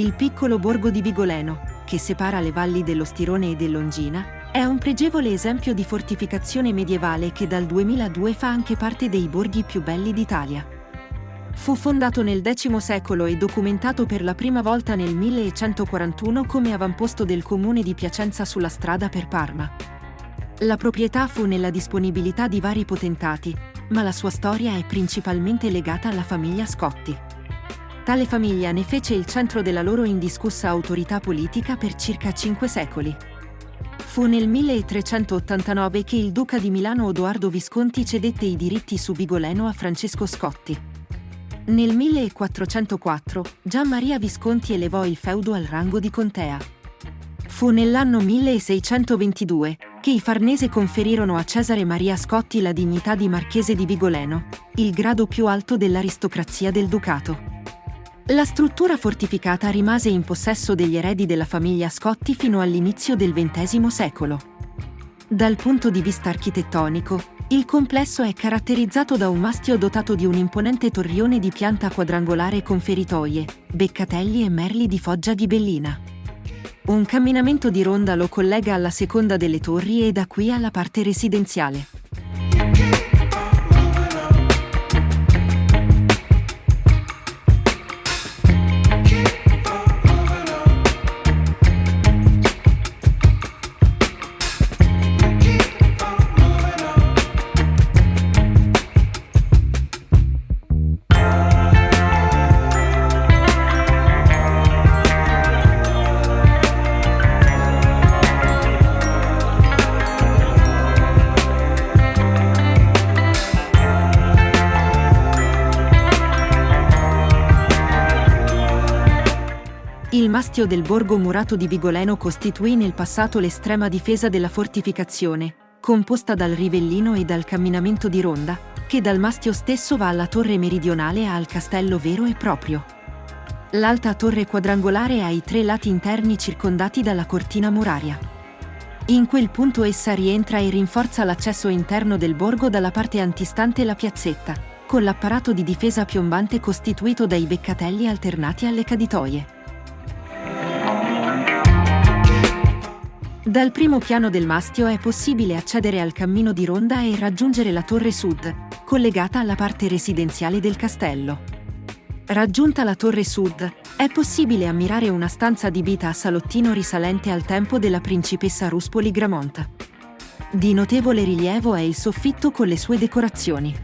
Il piccolo borgo di Vigoleno, che separa le valli dello Stirone e dell'Ongina, è un pregevole esempio di fortificazione medievale che dal 2002 fa anche parte dei borghi più belli d'Italia. Fu fondato nel X secolo e documentato per la prima volta nel 1141 come avamposto del comune di Piacenza sulla strada per Parma. La proprietà fu nella disponibilità di vari potentati, ma la sua storia è principalmente legata alla famiglia Scotti. Tale famiglia ne fece il centro della loro indiscussa autorità politica per circa 5 secoli. Fu nel 1389 che il duca di Milano Odoardo Visconti cedette i diritti su Vigoleno a Francesco Scotti. Nel 1404 Gian Maria Visconti elevò il feudo al rango di contea. Fu nell'anno 1622 che i Farnese conferirono a Cesare Maria Scotti la dignità di marchese di Vigoleno, il grado più alto dell'aristocrazia del ducato. La struttura fortificata rimase in possesso degli eredi della famiglia Scotti fino all'inizio del XX secolo. Dal punto di vista architettonico, il complesso è caratterizzato da un mastio dotato di un imponente torrione di pianta quadrangolare con feritoie, beccatelli e merli di foggia ghibellina. Un camminamento di ronda lo collega alla seconda delle torri e da qui alla parte residenziale. Il mastio del borgo murato di Vigoleno costituì nel passato l'estrema difesa della fortificazione, composta dal rivellino e dal camminamento di ronda, che dal mastio stesso va alla torre meridionale e al castello vero e proprio. L'alta torre quadrangolare ha i 3 lati interni circondati dalla cortina muraria. In quel punto essa rientra e rinforza l'accesso interno del borgo dalla parte antistante la piazzetta, con l'apparato di difesa piombante costituito dai beccatelli alternati alle caditoie. Dal primo piano del mastio è possibile accedere al cammino di ronda e raggiungere la torre sud, collegata alla parte residenziale del castello. Raggiunta la torre sud, è possibile ammirare una stanza adibita a salottino risalente al tempo della principessa Ruspoli Gramont. Di notevole rilievo è il soffitto con le sue decorazioni.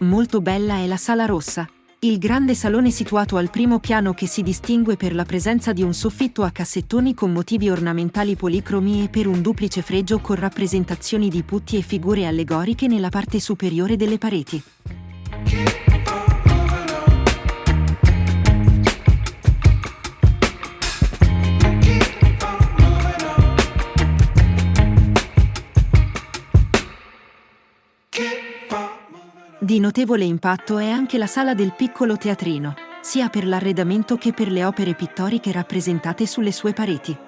Molto bella è la sala rossa, il grande salone situato al primo piano che si distingue per la presenza di un soffitto a cassettoni con motivi ornamentali policromi e per un duplice fregio con rappresentazioni di putti e figure allegoriche nella parte superiore delle pareti. Di notevole impatto è anche la sala del piccolo teatrino, sia per l'arredamento che per le opere pittoriche rappresentate sulle sue pareti.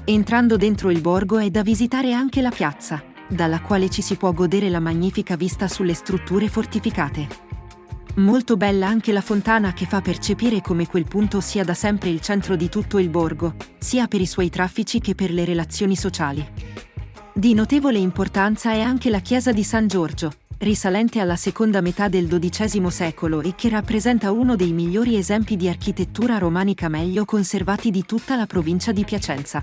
Entrando dentro il borgo è da visitare anche la piazza, dalla quale ci si può godere la magnifica vista sulle strutture fortificate. Molto bella anche la fontana che fa percepire come quel punto sia da sempre il centro di tutto il borgo, sia per i suoi traffici che per le relazioni sociali. Di notevole importanza è anche la chiesa di San Giorgio, risalente alla seconda metà del XII secolo e che rappresenta uno dei migliori esempi di architettura romanica meglio conservati di tutta la provincia di Piacenza.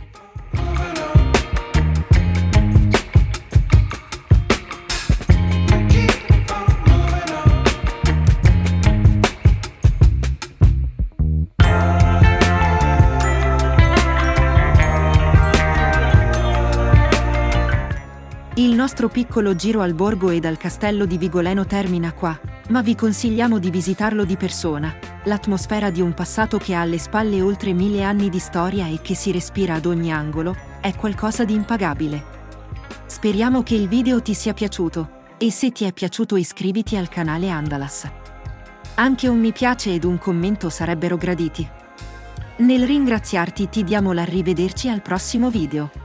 Il nostro piccolo giro al borgo e dal castello di Vigoleno termina qua, ma vi consigliamo di visitarlo di persona. L'atmosfera di un passato che ha alle spalle oltre 1000 anni di storia e che si respira ad ogni angolo, è qualcosa di impagabile. Speriamo che il video ti sia piaciuto, e se ti è piaciuto iscriviti al canale Andalas. Anche un mi piace ed un commento sarebbero graditi. Nel ringraziarti ti diamo l'arrivederci al prossimo video.